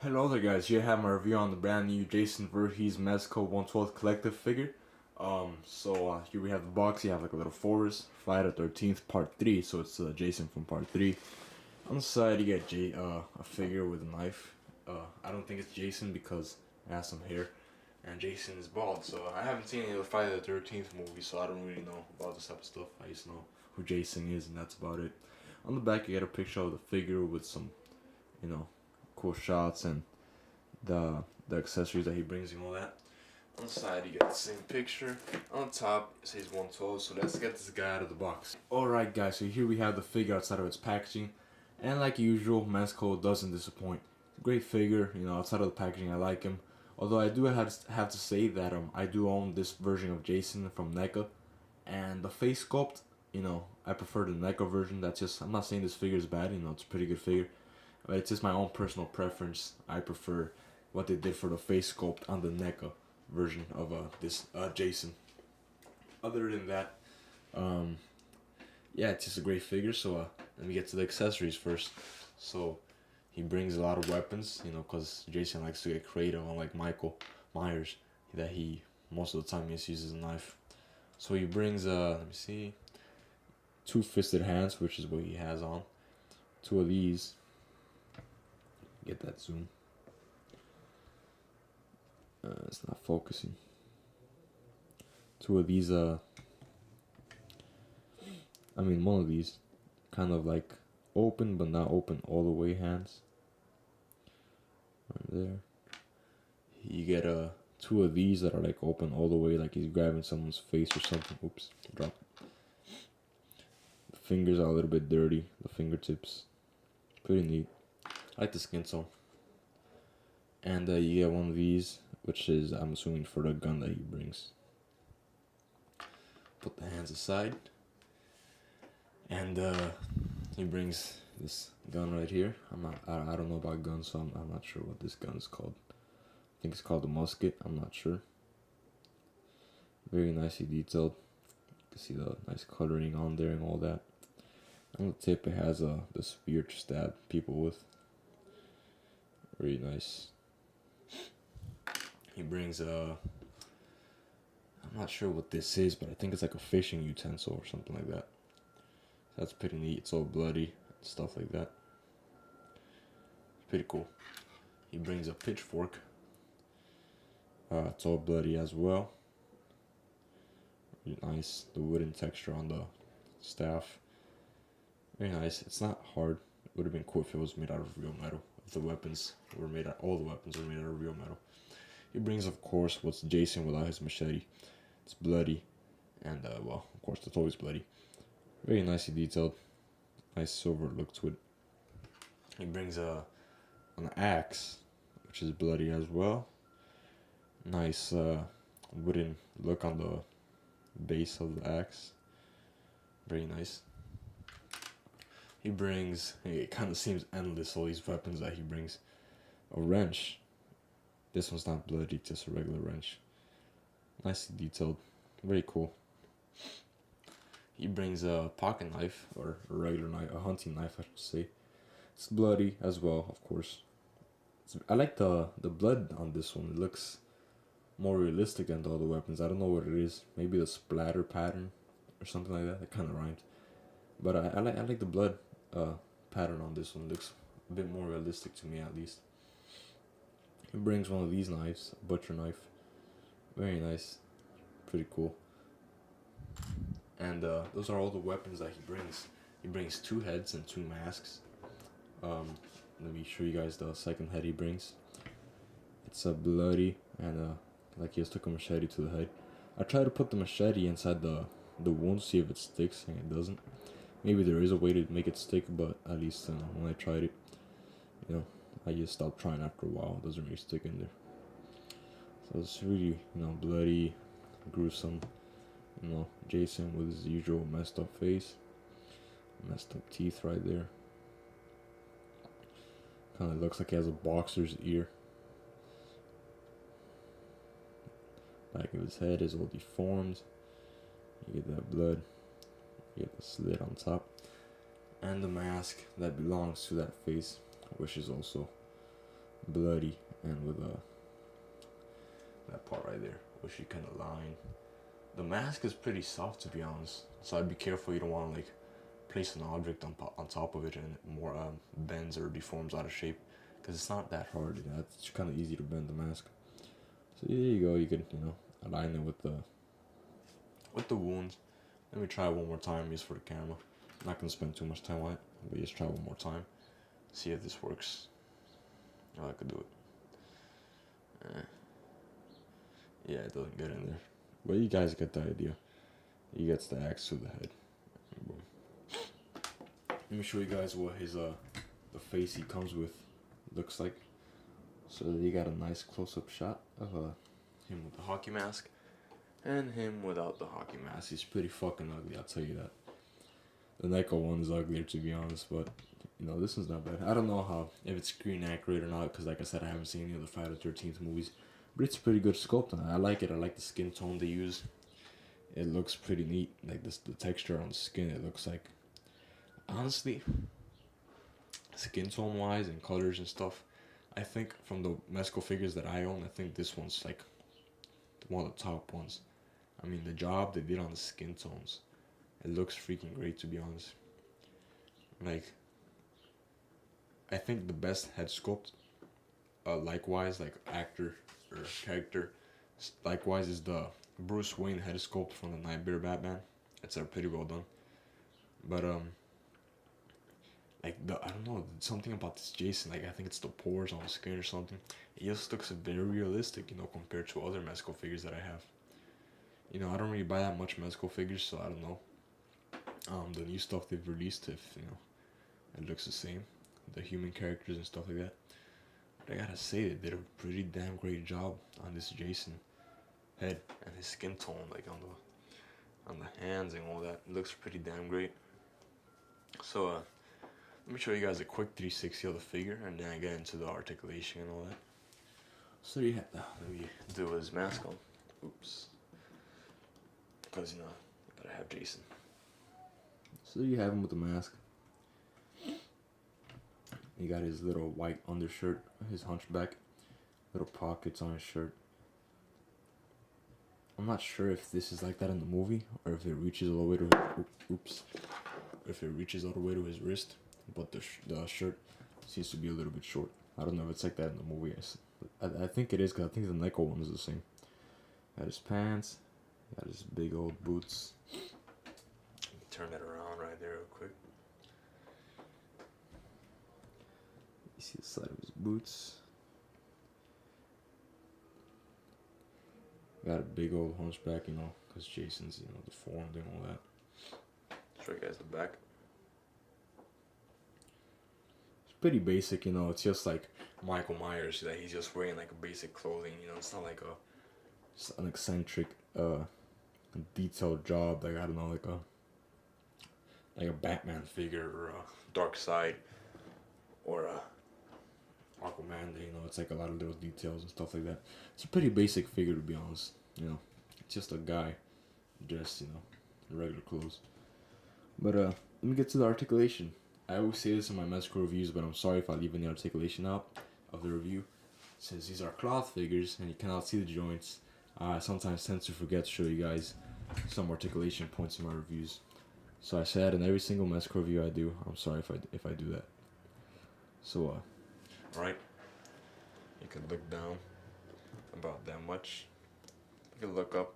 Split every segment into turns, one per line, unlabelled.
Hello there guys, here I have my review on the brand new Jason Voorhees Mezco 112th collective figure. Here we have the box. You have like a little Forest, Friday the 13th part 3, so it's Jason from part 3. On the side you get a figure with a knife. I don't think it's Jason because it has some hair, and Jason is bald, so I haven't seen any of the Friday the 13th movie, so I don't really know about this type of stuff. I just know who Jason is, and that's about it. On the back you get a picture of the figure with some, cool shots and the accessories that he brings and all that. On the side you get the same picture. On top it says 112, so let's get this guy out of the box. Alright guys, so here we have the figure outside of its packaging, and like usual, Mezco doesn't disappoint. Great figure, outside of the packaging I like him. Although I do have to say that I do own this version of Jason from NECA, and the face sculpt, I prefer the NECA version. That's just, I'm not saying this figure is bad, it's a pretty good figure, but it's just my own personal preference. I prefer what they did for the face sculpt on the NECA version of this Jason. Other than that, yeah, it's just a great figure. So let me get to the accessories first. So he brings a lot of weapons, because Jason likes to get creative, unlike Michael Myers, that he most of the time misuses a knife. So he brings let me see, 2 fisted hands, which is what he has on. 2 of these. Get that zoom. It's not focusing. 2 of these, one of these, kind of like open but not open all the way hands. Right there. You get 2 of these that are like open all the way, like he's grabbing someone's face or something. Oops, drop. The fingers are a little bit dirty, the fingertips. Pretty neat. I like the skin tone. And you get 1 of these, which is, I'm assuming, for the gun that he brings. Put the hands aside. And he brings this gun right here. I don't know about guns, so I'm not sure what this gun is called. I think it's called a musket. I'm not sure. Very nicely detailed. You can see the nice coloring on there and all that. On the tip, it has the spear to stab people with. Very nice. He brings I'm not sure what this is, but I think it's like a fishing utensil or something like that. That's pretty neat. It's all bloody, stuff like that. It's pretty cool. He brings a pitchfork. It's all bloody as well. Really nice. The wooden texture on the staff. Very nice. It's not hard. It would have been cool if it was made out of real metal. If the weapons were made out, all the weapons were made out of real metal. He brings, of course, what's Jason without his machete. It's bloody, and well, of course, it's always bloody. Very nicely detailed, nice silver look to it. He brings an axe, which is bloody as well. Nice wooden look on the base of the axe. Very nice. He brings, it kind of seems endless, all these weapons that he brings. A wrench. This one's not bloody, just a regular wrench. Nicely detailed, very cool. He brings a pocket knife, or a regular knife, a hunting knife I should say. It's bloody as well, of course. I like the blood on this one. It looks more realistic than the other weapons. I don't know what it is. Maybe the splatter pattern or something like that. It kind of rhymed. But I like the blood pattern on this one. It looks a bit more realistic to me, at least. He brings 1 of these knives, a butcher knife. Very nice. Pretty cool. And those are all the weapons that he brings. He brings 2 heads and 2 masks. Let me show you guys the second head he brings. It's a bloody, and like he just took a machete to the head. I tried to put the machete inside the wound, see if it sticks, and it doesn't. Maybe there is a way to make it stick, but at least when I tried it, I just stopped trying after a while. It doesn't really stick in there. So it's really, bloody, gruesome. Jason with his usual messed up face, messed up teeth right there. Kind of looks like he has a boxer's ear. Back of his head is all deformed. You get that blood. You get the slit on top, and the mask that belongs to that face, which is also bloody, and with that part right there, which you kind of line. The mask is pretty soft, to be honest, so I'd be careful. You don't want to like place an object on top of it and it more bends or deforms out of shape, because it's not that hard. You know, it's kind of easy to bend the mask. So there you go. You can align it with the wounds. Let me try one more time just for the camera. I'm not gonna spend too much time on it, but just try one more time. See if this works. Oh, I could do it. Yeah, it doesn't get in there. But you guys get the idea. He gets the axe to the head. Boom. Let me show you guys what his the face he comes with looks like. So you got a nice close-up shot of him with the hockey mask and him without the hockey mask. He's pretty fucking ugly, I'll tell you that. The Neko one is uglier, to be honest, but this one's not bad. I don't know how if it's screen accurate or not, because like I said, I haven't seen any of the Friday the 13th movies, but it's a pretty good sculpt on it. I like it. I like the skin tone they use. It looks pretty neat. Like the texture on the skin, it looks like, honestly, skin tone wise and colors and stuff, I think from the Mezco figures that I own, I think this one's like one of the top ones. I mean, the job they did on the skin tones, it looks freaking great, to be honest. Like, I think the best head sculpt, likewise, like actor or character, likewise, is the Bruce Wayne head sculpt from the Nightmare Batman. It's pretty well done. But like I don't know, something about this Jason. Like I think it's the pores on the skin or something. It just looks very realistic, compared to other Mezco figures that I have. I don't really buy that much Mezco figures, so I don't know. The new stuff they've released, if it looks the same, the human characters and stuff like that. But I gotta say, they did a pretty damn great job on this Jason head and his skin tone, like on the hands and all that. It looks pretty damn great. So let me show you guys a quick 360 of the figure, and then I get into the articulation and all that. So yeah, let me do his mask on. Oops. Because I gotta have Jason. So you have him with the mask. He got his little white undershirt, his hunchback, little pockets on his shirt. I'm not sure if this is like that in the movie, or if it reaches all the way to if it reaches all the way to his wrist, but the shirt seems to be a little bit short. I don't know if it's like that in the movie. I think it is, because I think the Neko one is the same. Got his pants, got his big old boots. Turn that around right there real quick. You see the side of his boots. Got a big old hunchback, because Jason's, deformed and all that. Show you guys the back. It's pretty basic, it's just like Michael Myers, that he's just wearing like a basic clothing, it's not like an eccentric, detailed job, like, I don't know, like a Batman figure, or a Dark Side, or a Aquaman, it's like a lot of little details and stuff like that. It's a pretty basic figure, to be honest. It's just a guy dressed, in regular clothes. But let me get to the articulation. I always say this in my Mezco reviews, but I'm sorry if I leave any articulation out of the review. Since these are cloth figures and you cannot see the joints, I sometimes tend to forget to show you guys some articulation points in my reviews. So I say that in every single Mezco review I do. I'm sorry if I do that. So right, you can look down about that much. You can look up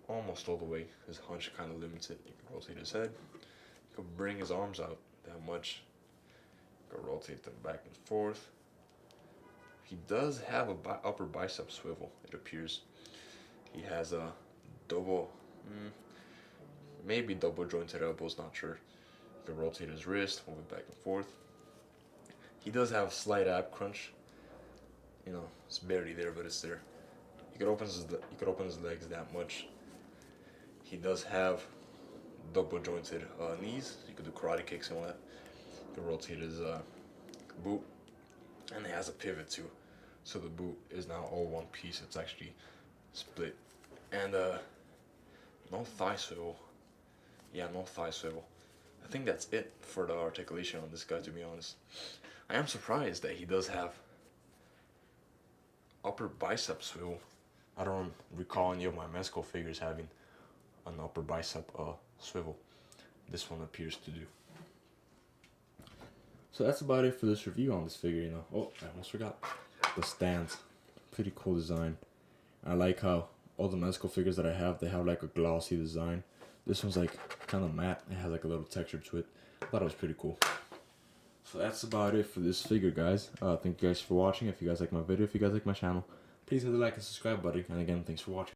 almost all the way. His hunch kind of limits it. You can rotate his head. You can bring his arms out that much. You can rotate them back and forth. He does have a upper bicep swivel, it appears. He has a maybe double jointed elbows, not sure. You can rotate his wrist, move it back and forth. He does have a slight ab crunch. It's barely there, but it's there. You could open his legs that much. He does have double jointed knees. You could do karate kicks and all that. You can rotate his boot, and it has a pivot too. So the boot is now all one piece. It's actually split, and no thigh swivel. Yeah, no thigh swivel. I think that's it for the articulation on this guy, to be honest. I am surprised that he does have upper bicep swivel. I don't recall any of my Mezco figures having an upper bicep swivel. This one appears to do. So that's about it for this review on this figure, you know. Oh, I almost forgot. The stands. Pretty cool design. I like how all the Mezco figures that I have, they have like a glossy design. This one's like kind of matte. It has like a little texture to it. I thought it was pretty cool. So that's about it for this figure, guys. Thank you guys for watching. If you guys like my video, if you guys like my channel, please hit the like and subscribe button. And again, thanks for watching.